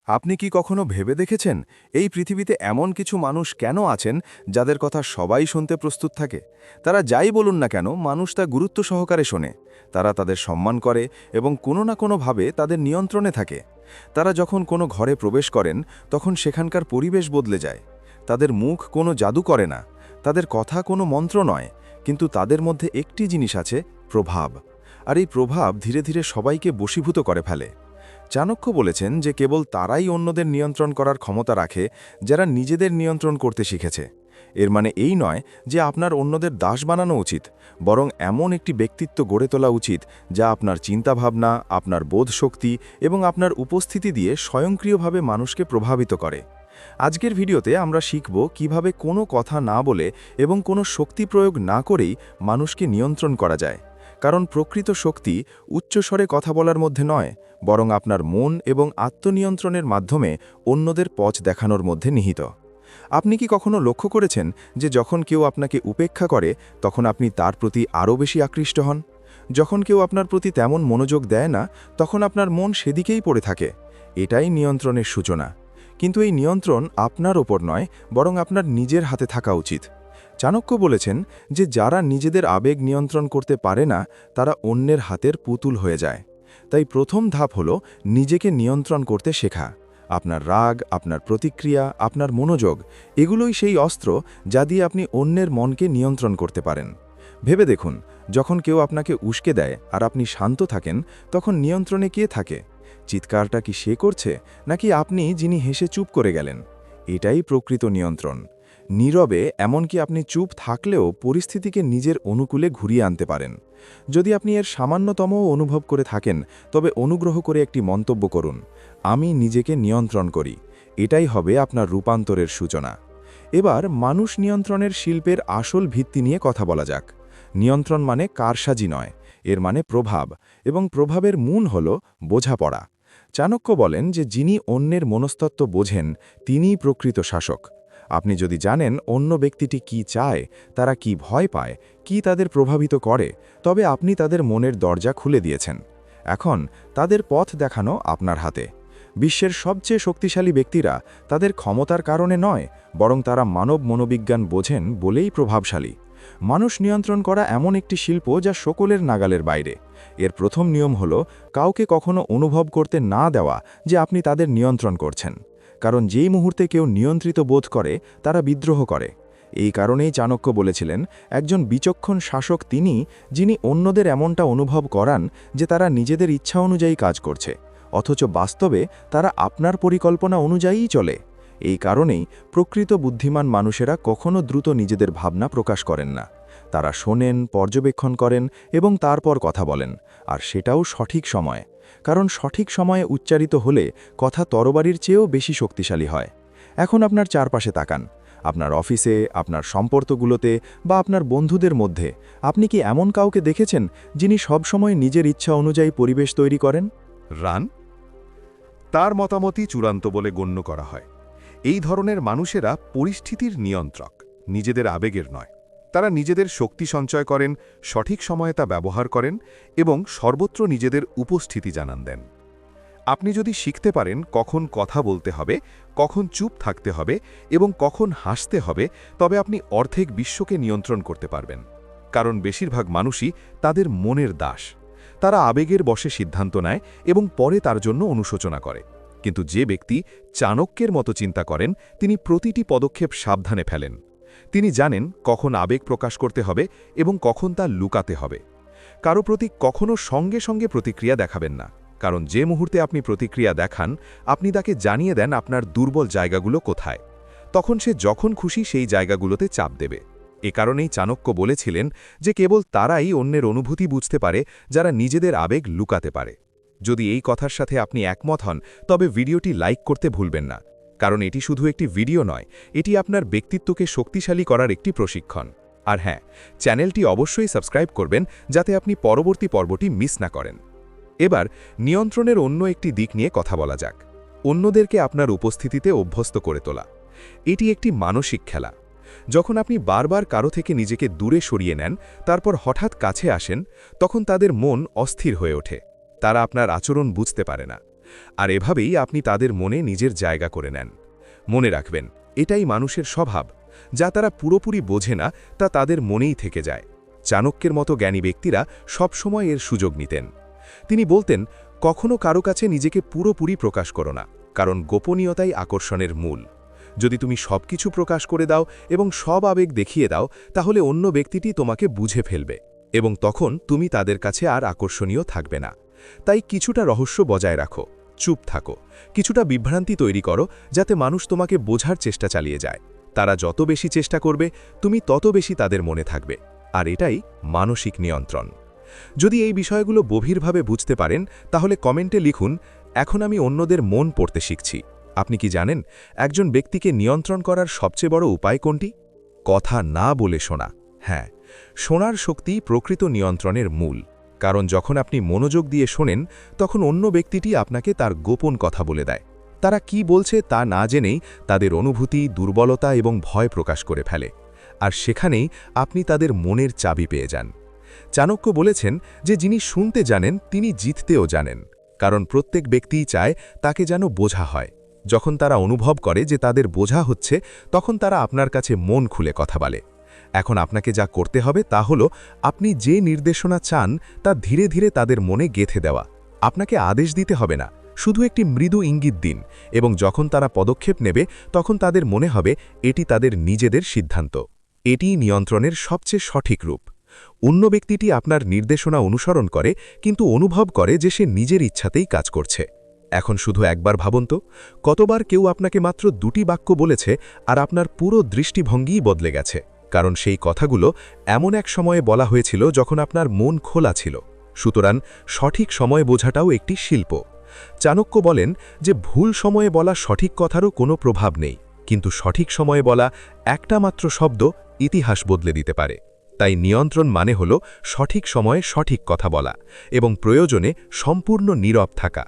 আপনি কি কখনো ভেবে দেখেছেন এই পৃথিবীতে এমন কিছু মানুষ কেন আছেন যাদের কথা সবাই শুনতে প্রস্তুত থাকে? তারা যাই বলুন না কেন, মানুষ তা গুরুত্ব সহকারে শোনে। তারা তাদের সম্মান করে এবং কোনো না কোনোভাবে তাদের নিয়ন্ত্রণে থাকে। তারা যখন কোনো ঘরে প্রবেশ করেন, তখন সেখানকার পরিবেশ বদলে যায়। তাদের মুখ কোনো জাদু করে না, তাদের কথা কোনো মন্ত্র নয়, কিন্তু তাদের মধ্যে একটি জিনিস আছে: প্রভাব। আর এই প্রভাব ধীরে ধীরে সবাইকে বশীভূত করে ফেলে। চাণক্য বলেছেন যে কেবল তারাই অন্যদের নিয়ন্ত্রণ করার ক্ষমতা রাখে যারা নিজেদের নিয়ন্ত্রণ করতে শিখেছে। এর মানে এই নয় যে আপনার অন্যদের দাস বানানো উচিত, বরং এমন একটি ব্যক্তিত্ব গড়ে তোলা উচিত যা আপনার চিন্তাভাবনা, আপনার বোধশক্তি এবং আপনার উপস্থিতি দিয়ে স্বয়ংক্রিয়ভাবে মানুষকে প্রভাবিত করে। আজকের ভিডিওতে আমরা শিখব কিভাবে কোনো কথা না বলে এবং কোনো শক্তি প্রয়োগ না করেই মানুষকে নিয়ন্ত্রণ করা যায়। কারণ প্রকৃত শক্তি উচ্চস্বরে কথা বলার মধ্যে নয়, বরং আপনার মন এবং আত্মনিয়ন্ত্রণের মাধ্যমে অন্যদের পথ দেখানোর মধ্যে নিহিত। আপনি কি কখনো লক্ষ্য করেছেন যে যখন কেউ আপনাকে উপেক্ষা করে, তখন আপনি তার প্রতি আরও বেশি আকৃষ্ট হন? যখন কেউ আপনার প্রতি তেমন মনোযোগ দেয় না, তখন আপনার মন সেদিকেই পড়ে থাকে। এটাই নিয়ন্ত্রণের সূচনা। কিন্তু এই নিয়ন্ত্রণ আপনার ওপর নয়, বরং আপনার নিজের হাতে থাকা উচিত। চাণক্য বলেছেন যে যারা নিজেদের আবেগ নিয়ন্ত্রণ করতে পারে না, তারা অন্যের হাতের পুতুল হয়ে যায়। তাই প্রথম ধাপ হল নিজেকে নিয়ন্ত্রণ করতে শেখা। আপনার রাগ, আপনার প্রতিক্রিয়া, আপনার মনোযোগ, এগুলোই সেই অস্ত্র যা দিয়ে আপনি অন্যের মনকে নিয়ন্ত্রণ করতে পারেন। ভেবে দেখুন, যখন কেউ আপনাকে উস্কে দেয় আর আপনি শান্ত থাকেন, তখন নিয়ন্ত্রণে কে থাকে? চিৎকারটা কি সে করছে, নাকি আপনি যিনি হেসে চুপ করে গেলেন? এটাই প্রকৃত নিয়ন্ত্রণ। নীরবে, এমনকি আপনি চুপ থাকলেও পরিস্থিতিকে নিজের অনুকূলে ঘুরিয়ে আনতে পারেন। যদি আপনি এর সামান্যতমও অনুভব করে থাকেন, তবে অনুগ্রহ করে একটি মন্তব্য করুন: আমি নিজেকে নিয়ন্ত্রণ করি। এটাই হবে আপনার রূপান্তরের সূচনা। এবার মানুষ নিয়ন্ত্রণের শিল্পের আসল ভিত্তি নিয়ে কথা বলা যাক। নিয়ন্ত্রণ মানে কারসাজি নয়, এর মানে প্রভাব, এবং প্রভাবের মূল হল বোঝাপড়া। চাণক্য বলেন যে যিনি অন্যের মনস্তত্ত্ব বোঝেন, তিনিই প্রকৃত শাসক। আপনি যদি জানেন অন্য ব্যক্তিটি কি চায়, তারা কি ভয় পায়, কি তাদের প্রভাবিত করে, তবে আপনি তাদের মনের দরজা খুলে দিয়েছেন। এখন তাদের পথ দেখানো আপনার হাতে। বিশ্বের সবচেয়ে শক্তিশালী ব্যক্তিরা তাদের ক্ষমতার কারণে নয়, বরং তারা মানব মনোবিজ্ঞান বোঝেন বলেই প্রভাবশালী। মানুষ নিয়ন্ত্রণ করা এমন একটি শিল্প যা সকলের নাগালের বাইরে। এর প্রথম নিয়ম হল কাউকে কখনো অনুভব করতে না দেওয়া যে আপনি তাদের নিয়ন্ত্রণ করছেন। কারণ যেই মুহূর্তে কেউ নিয়ন্ত্রিত বোধ করে, তারা বিদ্রোহ করে। এই কারণেই চাণক্য বলেছিলেন, একজন বিচক্ষণ শাসক তিনি, যিনি অন্যদের এমনটা অনুভব করান যে তারা নিজেদের ইচ্ছা অনুযায়ী কাজ করছে, অথচ বাস্তবে তারা আপনার পরিকল্পনা অনুযায়ীই চলে। এই কারণেই প্রকৃত বুদ্ধিমান মানুষেরা কখনো দ্রুত নিজেদের ভাবনা প্রকাশ করেন না। তারা শোনেন, পর্যবেক্ষণ করেন এবং তারপর কথা বলেন, আর সেটাও সঠিক সময়ে। কারণ সঠিক সময়ে উচ্চারিত হলে কথা তরবারির চেয়েও বেশি শক্তিশালী হয়। এখন আপনার চারপাশে তাকান। আপনার অফিসে, আপনার সম্পর্কগুলোতে বা আপনার বন্ধুদের মধ্যে আপনি কি এমন কাউকে দেখেছেন যিনি সবসময় নিজের ইচ্ছা অনুযায়ী পরিবেশ তৈরি করেন? রান তার মতামতই চূড়ান্ত বলে গণ্য করা হয়। এই ধরনের মানুষেরা পরিস্থিতির নিয়ন্ত্রক, নিজেদের আবেগের নয়। তারা নিজেদের শক্তি সঞ্চয় করেন, সঠিক সময়ে তা ব্যবহার করেন এবং সর্বত্র নিজেদের উপস্থিতি জানান দেন। আপনি যদি শিখতে পারেন কখন কথা বলতে হবে, কখন চুপ থাকতে হবে এবং কখন হাসতে হবে, তবে আপনি অর্ধেক বিশ্বকে নিয়ন্ত্রণ করতে পারবেন। কারণ বেশিরভাগ মানুষই তাদের মনের দাস। তারা আবেগের বশে সিদ্ধান্ত নেয় এবং পরে তার জন্য অনুশোচনা করে। কিন্তু যে ব্যক্তি চাণক্যের মতো চিন্তা করেন, তিনি প্রতিটি পদক্ষেপ সাবধানে ফেলেন। তিনি জানেন কখন আবেগ প্রকাশ করতে হবে এবং কখন তা লুকাতে হবে। কারো প্রতি কখনো সঙ্গে সঙ্গে প্রতিক্রিয়া দেখাবেন না, কারণ যে মুহূর্তে আপনি প্রতিক্রিয়া দেখান, আপনি তাকে জানিয়ে দেন আপনার দুর্বল জায়গাগুলো কোথায়। তখন সে যখন খুশি সেই জায়গাগুলোতে চাপ দেবে। এ কারণেই চাণক্য বলেছিলেন যে কেবল তারাই অন্যের অনুভূতি বুঝতে পারে যারা নিজেদের আবেগ লুকাতে পারে। যদি এই কথার সাথে আপনি একমত হন, তবে ভিডিওটি লাইক করতে ভুলবেন না। কারণ এটি শুধু একটি ভিডিও নয়, এটি আপনার ব্যক্তিত্বকে শক্তিশালী করার একটি প্রশিক্ষণ। আর হ্যাঁ, চ্যানেলটি অবশ্যই সাবস্ক্রাইব করবেন যাতে আপনি পরবর্তী পর্বটি মিস না করেন। এবার নিয়ন্ত্রণের অন্য একটি দিক নিয়ে কথা বলা যাক: অন্যদেরকে আপনার উপস্থিতিতে অভ্যস্ত করে তোলা। এটি একটি মানসিক খেলা। যখন আপনি বারবার কারো থেকে নিজেকে দূরে সরিয়ে নেন, তারপর হঠাৎ কাছে আসেন, তখন তাদের মন অস্থির হয়ে ওঠে। তারা আপনার আচরণ বুঝতে পারে না। আর এভাবেই আপনি তাদের মনে নিজের জায়গা করে নেন। মনে রাখবেন, এটাই মানুষের স্বভাব, যা তারা পুরোপুরি বোঝে না তা তাদের মনেই থেকে যায়। চাণক্যের মতো জ্ঞানী ব্যক্তিরা সবসময় এর সুযোগ নিতেন। তিনি বলতেন, কখনো কারো কাছে নিজেকে পুরোপুরি প্রকাশ করো না, কারণ গোপনীয়তাই আকর্ষণের মূল। যদি তুমি সবকিছু প্রকাশ করে দাও এবং সব আবেগ দেখিয়ে দাও, তাহলে অন্য ব্যক্তিটি তোমাকে বুঝে ফেলবে এবং তখন তুমি তাদের কাছে আর আকর্ষণীয় থাকবে না। তাই কিছুটা রহস্য বজায় রাখো, চুপ থাকো, কিছুটা বিভ্রান্তি তৈরি করো, যাতে মানুষ তোমাকে বোঝার চেষ্টা চালিয়ে যায়। তারা যত বেশি চেষ্টা করবে, তুমি তত বেশি তাদের মনে থাকবে। আর এটাই মানসিক নিয়ন্ত্রণ। যদি এই বিষয়গুলো গভীরভাবে বুঝতে পারেন, তাহলে কমেন্টে লিখুন, এখন আমি অন্যদের মন পড়তে শিখছি। আপনি কি জানেন, একজন ব্যক্তিকে নিয়ন্ত্রণ করার সবচেয়ে বড় উপায় কোনটি? কথা না বলে শোনা। হ্যাঁ, শোনার শক্তি প্রকৃত নিয়ন্ত্রণের মূল। কারণ যখন আপনি মনোযোগ দিয়ে শোনেন, তখন অন্য ব্যক্তিটি আপনাকে তার গোপন কথা বলে দেয়। তারা কি বলছে তা না জেনেই তাদের অনুভূতি, দুর্বলতা এবং ভয় প্রকাশ করে ফেলে। আর সেখানেই আপনি তাদের মনের চাবি পেয়ে যান। চাণক্য বলেছেন যে যিনি শুনতে জানেন তিনি জিততেও জানেন, কারণ প্রত্যেক ব্যক্তিই চায় তাকে যেন বোঝা হয়। যখন তারা অনুভব করে যে তাদের বোঝা হচ্ছে, তখন তারা আপনার কাছে মন খুলে কথা বলে। এখন আপনাকে যা করতে হবে তা হলো, আপনি যে নির্দেশনা চান তা ধীরে ধীরে তাদের মনে গেঁথে দেওয়া। আপনাকে আদেশ দিতে হবে না, শুধু একটি মৃদু ইঙ্গিত দিন, এবং যখন তারা পদক্ষেপ নেবে তখন তাদের মনে হবে এটি তাদের নিজেদের সিদ্ধান্ত। এটিই নিয়ন্ত্রণের সবচেয়ে সঠিক রূপ। অন্য ব্যক্তিটি আপনার নির্দেশনা অনুসরণ করে, কিন্তু অনুভব করে যে সে নিজের ইচ্ছাতেই কাজ করছে। এখন শুধু একবার ভাবুন তো, কতবার কেউ আপনাকে মাত্র 2টি বাক্য বলেছে আর আপনার পুরো দৃষ্টিভঙ্গিই বদলে গেছে, কারণ সেই কথাগুলো এমন এক সময়ে বলা হয়েছিল যখন আপনার মন খোলা ছিল। সুতরাং সঠিক সময় বোঝাটাও একটি শিল্প। চাণক্য বলেন যে ভুল সময়ে বলা সঠিক কথারও কোনো প্রভাব নেই, কিন্তু সঠিক সময়ে বলা একটা মাত্র শব্দ ইতিহাস বদলে দিতে পারে। তাই নিয়ন্ত্রণ মানে হল সঠিক সময়ে সঠিক কথা বলা এবং প্রয়োজনে সম্পূর্ণ নীরব থাকা।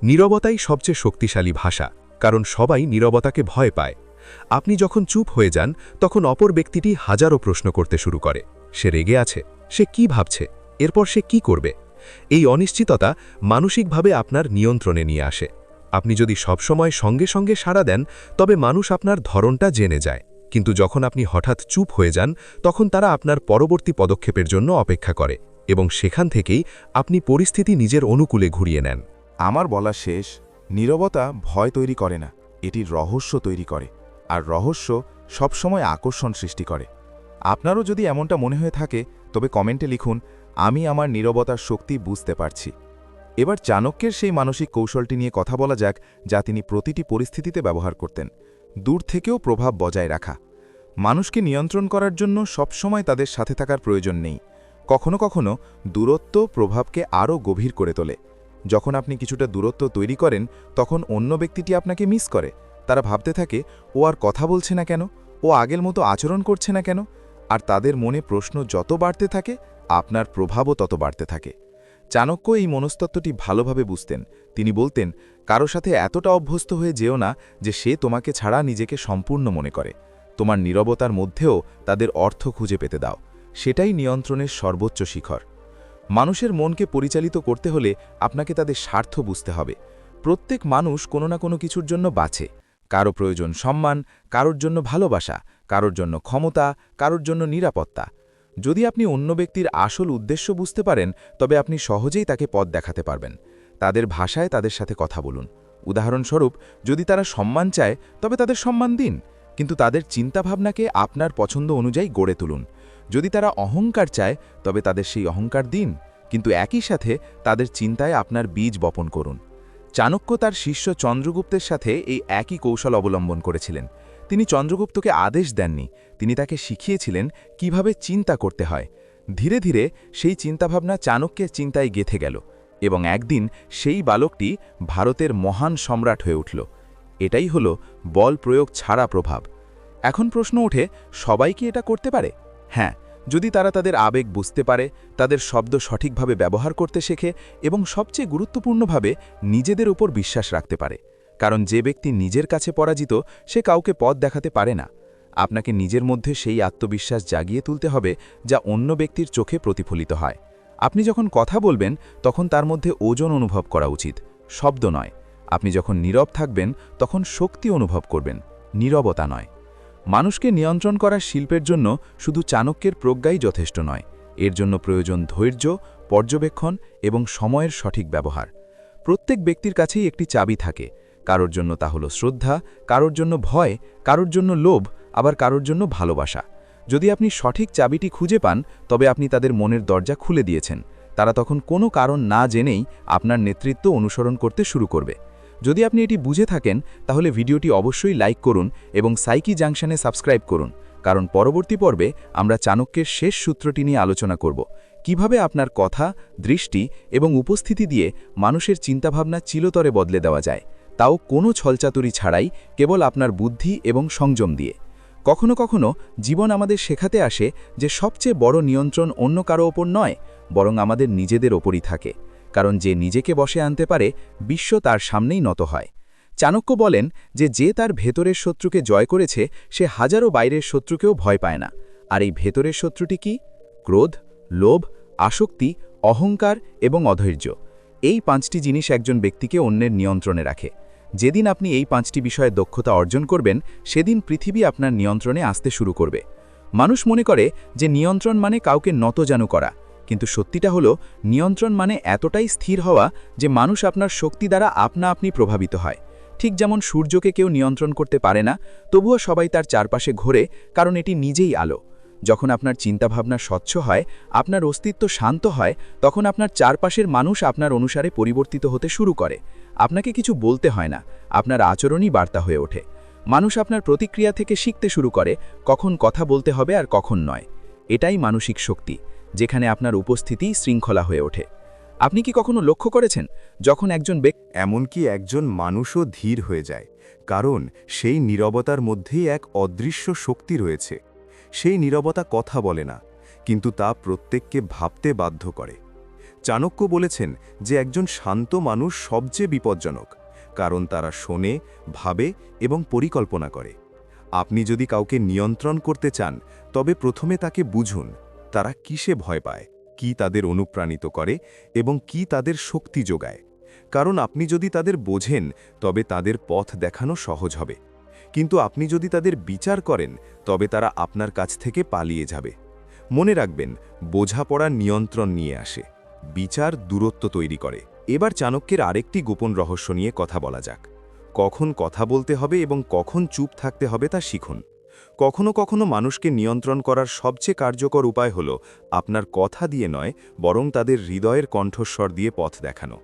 নীরবতাই সবচেয়ে শক্তিশালী ভাষা, কারণ সবাই নীরবতাকে ভয় পায়। আপনি যখন চুপ হয়ে যান, তখন অপর ব্যক্তিটি হাজারো প্রশ্ন করতে শুরু করে। সে রেগে আছে, সে কি ভাবছে, এরপর সে কি করবে? এই অনিশ্চিততা মানসিকভাবে আপনার নিয়ন্ত্রণে নিয়ে আসে। আপনি যদি সবসময় সঙ্গে সঙ্গে সাড়া দেন, তবে মানুষ আপনার ধরনটা জেনে যায়। কিন্তু যখন আপনি হঠাৎ চুপ হয়ে যান, তখন তারা আপনার পরবর্তী পদক্ষেপের জন্য অপেক্ষা করে, এবং সেখান থেকেই আপনি পরিস্থিতি নিজের অনুকূলে ঘুরিয়ে নেন। আমার বলা শেষ, নীরবতা ভয় তৈরি করে না, এটি রহস্য তৈরি করে। আর রহস্য সবসময় আকর্ষণ সৃষ্টি করে। আপনারও যদি এমনটা মনে হয়ে থাকে, তবে কমেন্টে লিখুন, আমি আমার নীরবতার শক্তি বুঝতে পারছি। এবার চাণক্যের সেই মানসিক কৌশলটি নিয়ে কথা বলা যাক, যা তিনি প্রতিটি পরিস্থিতিতে ব্যবহার করতেন। দূর থেকেও প্রভাব বজায় রাখা। মানুষকে নিয়ন্ত্রণ করার জন্য সবসময় তাদের সাথে থাকার প্রয়োজন নেই। কখনো কখনো দূরত্ব প্রভাবকে আরও গভীর করে তোলে। যখন আপনি কিছুটা দূরত্ব তৈরি করেন, তখন অন্য ব্যক্তিটি আপনাকে মিস করে। তারা ভাবতে থাকে, ও আর কথা বলছে না কেন, ও আগের মতো আচরণ করছে না কেন। আর তাদের মনে প্রশ্ন যত বাড়তে থাকে, আপনার প্রভাবও তত বাড়তে থাকে। চাণক্য এই মনস্তত্ত্বটি ভালোভাবে বুঝতেন। তিনি বলতেন, কারো সাথে এতটা অভ্যস্ত হয়ে যেও না যে সে তোমাকে ছাড়া নিজেকে সম্পূর্ণ মনে করে। তোমার নীরবতার মধ্যেও তাদের অর্থ খুঁজে পেতে দাও। সেটাই নিয়ন্ত্রণের সর্বোচ্চ শিখর। মানুষের মনকে পরিচালিত করতে হলে আপনাকে তাদের স্বার্থ বুঝতে হবে। প্রত্যেক মানুষ কোনো না কোনো কিছুর জন্য বাঁচে। কারো প্রয়োজন সম্মান, কারোর জন্য ভালোবাসা, কারোর জন্য ক্ষমতা, কারোর জন্য নিরাপত্তা। যদি আপনি অন্য ব্যক্তির আসল উদ্দেশ্য বুঝতে পারেন, তবে আপনি সহজেই তাকে পথ দেখাতে পারবেন। তাদের ভাষায় তাদের সাথে কথা বলুন। উদাহরণস্বরূপ, যদি তারা সম্মান চায়, তবে তাদের সম্মান দিন, কিন্তু তাদের চিন্তাভাবনাকে আপনার পছন্দ অনুযায়ী গড়ে তুলুন। যদি তারা অহংকার চায়, তবে তাদের সেই অহংকার দিন, কিন্তু একই সাথে তাদের চিন্তায় আপনার বীজ বপন করুন। চাণক্য তার শিষ্য চন্দ্রগুপ্তের সাথে এই একই কৌশল অবলম্বন করেছিলেন। তিনি চন্দ্রগুপ্তকে আদেশ দেননি, তিনি তাকে শিখিয়েছিলেন কিভাবে চিন্তা করতে হয়। ধীরে ধীরে সেই চিন্তাভাবনা চাণক্যের চিন্তায় গেঁথে গেল, এবং একদিন সেই বালকটি ভারতের মহান সম্রাট হয়ে উঠল। এটাই হলো বল প্রয়োগ ছাড়া প্রভাব। এখন প্রশ্ন ওঠে, সবাই কি এটা করতে পারে? হ্যাঁ, যদি তারা তাদের আবেগ বুঝতে পারে, তাদের শব্দ সঠিকভাবে ব্যবহার করতে শেখে, এবং সবচেয়ে গুরুত্বপূর্ণভাবে নিজেদের উপর বিশ্বাস রাখতে পারে। কারণ যে ব্যক্তি নিজের কাছে পরাজিত, সে কাউকে পথ দেখাতে পারে না। আপনাকে নিজের মধ্যে সেই আত্মবিশ্বাস জাগিয়ে তুলতে হবে, যা অন্য ব্যক্তির চোখে প্রতিফলিত হয়। আপনি যখন কথা বলবেন, তখন তার মধ্যে ওজন অনুভব করা উচিত, শব্দ নয়। আপনি যখন নীরব থাকবেন তখন শক্তি অনুভব করবেন, নীরবতা নয়। মানুষকে নিয়ন্ত্রণ করার শিল্পের জন্য শুধু চাণক্যের প্রজ্ঞাই যথেষ্ট নয়, এর জন্য প্রয়োজন ধৈর্য, পর্যবেক্ষণ এবং সময়ের সঠিক ব্যবহার। প্রত্যেক ব্যক্তির কাছেই একটি চাবি থাকে, কারোর জন্য তা হলো শ্রদ্ধা, কারোর জন্য ভয়, কারোর জন্য লোভ, আবার কারোর জন্য ভালোবাসা। যদি আপনি সঠিক চাবিটি খুঁজে পান, তবে আপনি তাদের মনের দরজা খুলে দিয়েছেন। তারা তখন কোনো কারণ না জেনেই আপনার নেতৃত্ব অনুসরণ করতে শুরু করবে। যদি আপনি এটি বুঝে থাকেন, তাহলে ভিডিওটি অবশ্যই লাইক করুন এবং সাইকি জাংশনে সাবস্ক্রাইব করুন, কারণ পরবর্তী পর্বে আমরা চাণক্যের শেষ সূত্রটি নিয়ে আলোচনা করব, কিভাবে আপনার কথা, দৃষ্টি এবং উপস্থিতি দিয়ে মানুষের চিন্তাভাবনা চিরতরে বদলে দেওয়া যায়, তাও কোনো ছলচাতুরি ছাড়াই, কেবল আপনার বুদ্ধি এবং সংযম দিয়ে। কখনো কখনো জীবন আমাদের শেখাতে আসে যে সবচেয়ে বড় নিয়ন্ত্রণ অন্য কারো ওপর নয়, বরং আমাদের নিজেদের ওপরই থাকে, কারণ যে নিজেকে বশে আনতে পারে, বিশ্ব তার সামনেই নত হয়। চাণক্য বলেন যে তার ভেতরের শত্রুকে জয় করেছে, সে হাজারো বাইরের শত্রুকেও ভয় পায় না। আর এই ভেতরের শত্রুটি কি? ক্রোধ, লোভ, আসক্তি, অহংকার এবং অধৈর্য। এই 5টি জিনিস একজন ব্যক্তিকে অন্যের নিয়ন্ত্রণে রাখে। যেদিন আপনি এই 5টি বিষয়ে দক্ষতা অর্জন করবেন, সেদিন পৃথিবী আপনার নিয়ন্ত্রণে আসতে শুরু করবে। মানুষ মনে করে যে নিয়ন্ত্রণ মানে কাউকে নতজানু করা, কিন্তু সত্যিটা হলো নিয়ন্ত্রণ মানে এতটাই স্থির হওয়া যে মানুষ আপনার শক্তি দ্বারা আপনা-আপনি প্রভাবিত হয়। ঠিক যেমন সূর্যকে কেউ নিয়ন্ত্রণ করতে পারে না, তবুও সবাই তার চারপাশে ঘোরে, কারণ এটি নিজেই আলো। যখন আপনার চিন্তাভাবনা স্বচ্ছ হয়, আপনার অস্তিত্ব শান্ত হয়, তখন আপনার চারপাশের মানুষ আপনার অনুসারে পরিবর্তিত হতে শুরু করে। আপনাকে কিছু বলতে হয় না, আপনার আচরণই বার্তা হয়ে ওঠে। মানুষ আপনার প্রতিক্রিয়া থেকে শিখতে শুরু করে কখন কথা বলতে হবে আর কখন নয়। এটাই মানসিক শক্তি, যেখানে আপনার উপস্থিতি শৃঙ্খলা হয়ে ওঠে। আপনি কি কখনো লক্ষ্য করেছেন যখন একজন ব্যক্তি এমনকি একজন মানুষও ধীর হয়ে যায়, কারণ সেই নীরবতার মধ্যেই এক অদৃশ্য শক্তি রয়েছে। সেই নীরবতা কথা বলে না, কিন্তু তা প্রত্যেককে ভাবতে বাধ্য করে। চাণক্য বলেছেন যে একজন শান্ত মানুষ সবচেয়ে বিপজ্জনক, কারণ তারা শোনে, ভাবে এবং পরিকল্পনা করে। আপনি যদি কাউকে নিয়ন্ত্রণ করতে চান, তবে প্রথমে তাকে বুঝুন, তারা কিসে ভয় পায়, কি তাদের অনুপ্রাণিত করে এবং কি তাদের শক্তি যোগায়। কারণ আপনি যদি তাদের বোঝেন, তবে তাদের পথ দেখানো সহজ হবে। কিন্তু আপনি যদি তাদের বিচার করেন, তবে তারা আপনার কাছ থেকে পালিয়ে যাবে। মনে রাখবেন, বোঝাপড়া নিয়ন্ত্রণ নিয়ে আসে, বিচার দূরত্ব তৈরি করে। এবার চাণক্যের আরেকটি গোপন রহস্য নিয়ে কথা বলা যাক। কখন কথা বলতে হবে এবং কখন চুপ থাকতে হবে তা শিখুন। কখনো কখনো মানুষকে নিয়ন্ত্রণ করার সবচেয়ে কার্যকর উপায় হল আপনার কথা দিয়ে নয়, বরং তাদের হৃদয়ের কণ্ঠস্বর দিয়ে পথ দেখানো।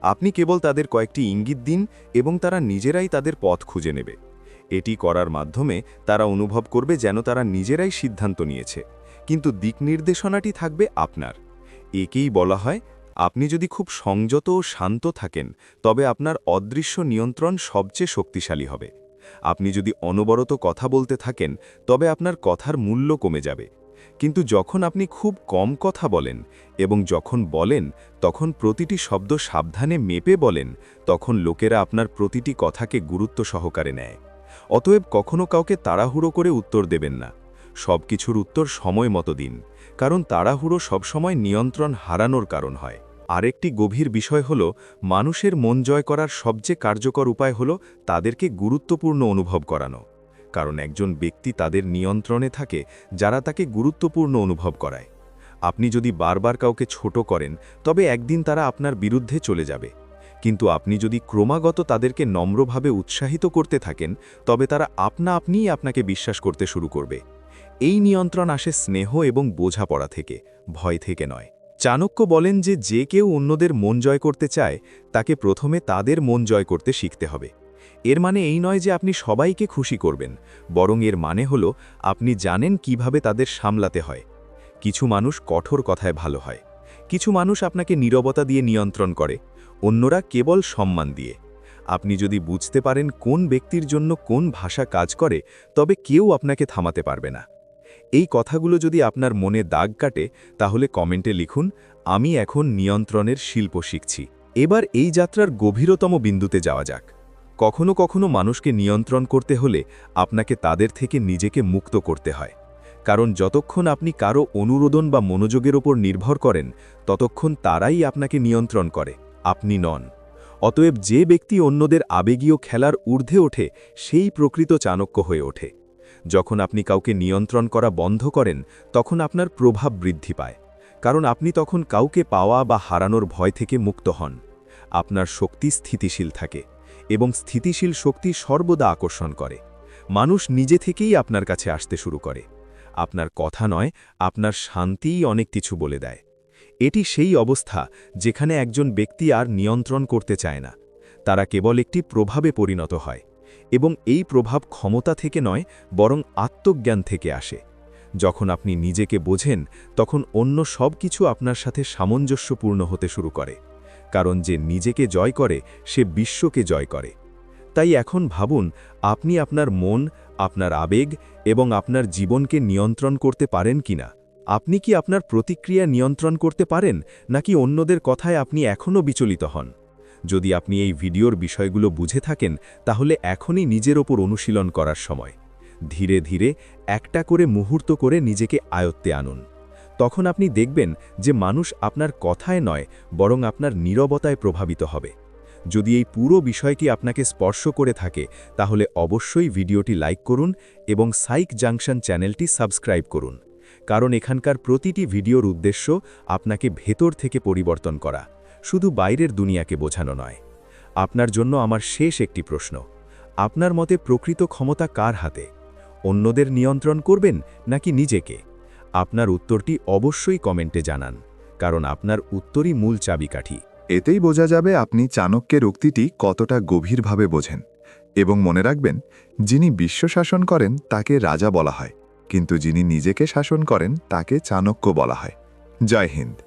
আপনি কেবল তাদের কয়েকটি ইঙ্গিত দিন এবং তারা নিজেরাই তাদের পথ খুঁজে নেবে। এটি করার মাধ্যমে তারা অনুভব করবে যেন তারা নিজেরাই সিদ্ধান্ত নিয়েছে, কিন্তু দিক নির্দেশনাটি থাকবে আপনার। একেই বলা হয়, আপনি যদি খুব সংযত ও শান্ত থাকেন, তবে আপনার অদৃশ্য নিয়ন্ত্রণ সবচেয়ে শক্তিশালী হবে। আপনি যদি অনবরত কথা বলতে থাকেন, তবে আপনার কথার মূল্য কমে যাবে। কিন্তু যখন আপনি খুব কম কথা বলেন এবং যখন বলেন তখন প্রতিটি শব্দ সাবধানে মেপে বলেন, তখন লোকেরা আপনার প্রতিটি কথাকে গুরুত্ব সহকারে নেয়। অতএব কখনো কাউকে তাড়াহুড়ো করে উত্তর দেবেন না। সবকিছুর উত্তর সময় মতো দিন, কারণ তাড়াহুড়ো সবসময় নিয়ন্ত্রণ হারানোর কারণ হয়। আরেকটি গভীর বিষয় হল, মানুষের মন জয় করার সবচেয়ে কার্যকর উপায় হল তাদেরকে গুরুত্বপূর্ণ অনুভব করানো। কারণ একজন ব্যক্তি তাদের নিয়ন্ত্রণে থাকে যারা তাকে গুরুত্বপূর্ণ অনুভব করায়। আপনি যদি বারবার কাউকে ছোট করেন, তবে একদিন তারা আপনার বিরুদ্ধে চলে যাবে। কিন্তু আপনি যদি ক্রমাগত তাদেরকে নম্রভাবে উৎসাহিত করতে থাকেন, তবে তারা আপনিই আপনাকে বিশ্বাস করতে শুরু করবে। এই নিয়ন্ত্রণ আসে স্নেহ এবং বোঝাপড়া থেকে, ভয় থেকে নয়। চাণক্য বলেন যে কেউ অন্যদের মন জয় করতে চায়, তাকে প্রথমে তাদের মন জয় করতে শিখতে হবে। এর মানে এই নয় যে আপনি সবাইকে খুশি করবেন, বরং এর মানে হল আপনি জানেন কিভাবে তাদের সামলাতে হয়। কিছু মানুষ কঠোর কথায় ভালো হয়, কিছু মানুষ আপনাকে নীরবতা দিয়ে নিয়ন্ত্রণ করে, অন্যরা কেবল সম্মান দিয়ে। আপনি যদি বুঝতে পারেন কোন ব্যক্তির জন্য কোন ভাষা কাজ করে, তবে কেউ আপনাকে থামাতে পারবে না। এই কথাগুলো যদি আপনার মনে দাগ কাটে, তাহলে কমেন্টে লিখুন, আমি এখন নিয়ন্ত্রণের শিল্প শিখছি। এবার এই যাত্রার গভীরতম বিন্দুতে যাওয়া যাক। কখনো কখনো মানুষকে নিয়ন্ত্রণ করতে হলে আপনাকে তাদের থেকে নিজেকে মুক্ত করতে হয়। কারণ যতক্ষণ আপনি কারো অনুরোধন বা মনোযোগের ওপর নির্ভর করেন, ততক্ষণ তারাই আপনাকে নিয়ন্ত্রণ করে, আপনি নন। অতএব যে ব্যক্তি অন্যদের আবেগীয় খেলার ঊর্ধ্বে ওঠে সেই প্রকৃত চাণক্য হয়ে ওঠে। যখন আপনি কাউকে নিয়ন্ত্রণ করা বন্ধ করেন তখন আপনার প্রভাব বৃদ্ধি পায়, কারণ আপনি তখন কাউকে পাওয়া বা হারানোর ভয় থেকে মুক্ত হন। আপনার শক্তি স্থিতিশীল থাকে, এবং স্থিতিশীল শক্তি সর্বদা আকর্ষণ করে। মানুষ নিজে থেকেই আপনার কাছে আসতে শুরু করে। আপনার কথা নয়, আপনার শান্তিই অনেক কিছু বলে দেয়। এটি সেই অবস্থা যেখানে একজন ব্যক্তি আর নিয়ন্ত্রণ করতে চায় না, তারা কেবল একটি প্রভাবে পরিণত হয়, এবং এই প্রভাব ক্ষমতা থেকে নয় বরং আত্মজ্ঞান থেকে আসে। যখন আপনি নিজেকে বোঝেন তখন অন্য সব কিছু আপনার সাথে সামঞ্জস্যপূর্ণ হতে শুরু করে, কারণ যে নিজেকে জয় করে সে বিশ্বকে জয় করে। তাই এখন ভাবুন, আপনি আপনার মন, আপনার আবেগ এবং আপনার জীবনকে নিয়ন্ত্রণ করতে পারেন কিনা। আপনি কি আপনার প্রতিক্রিয়া নিয়ন্ত্রণ করতে পারেন, নাকি অন্যদের কথায় আপনি এখনও বিচলিত হন? যদি আপনি এই ভিডিওর বিষয়গুলো বুঝে থাকেন তাহলে এখনই নিজের ওপর অনুশীলন করার সময়। ধীরে ধীরে একটা করে মুহূর্ত করে নিজেকে আয়ত্তে আনুন। তখন আপনি দেখবেন যে মানুষ আপনার কথায় নয় বরং আপনার নীরবতায় প্রভাবিত হবে। যদি এই পুরো বিষয়টি আপনাকে স্পর্শ করে থাকে তাহলে অবশ্যই ভিডিওটি লাইক করুন এবং সাইক জাংশন চ্যানেলটি সাবস্ক্রাইব করুন, কারণ এখানকার প্রতিটি ভিডিওর উদ্দেশ্য আপনাকে ভেতর থেকে পরিবর্তন করা, শুধু বাইরের দুনিয়াকে বোঝানো নয়। আপনার জন্য আমার শেষ একটি প্রশ্ন, আপনার মতে প্রকৃত ক্ষমতা কার হাতে? অন্যদের নিয়ন্ত্রণ করবেন নাকি নিজেকে? আপনার উত্তরটি অবশ্যই কমেন্টে জানান, কারণ আপনার উত্তরই মূল চাবিকাঠি। এতেই বোঝা যাবে আপনি চাণক্যের উক্তিটি কতটা গভীরভাবে বোঝেন। এবং মনে রাখবেন, যিনি বিশ্ব শাসন করেন তাকে রাজা বলা হয়, কিন্তু যিনি নিজেকে শাসন করেন তাকে চাণক্য বলা হয়। জয় হিন্দ।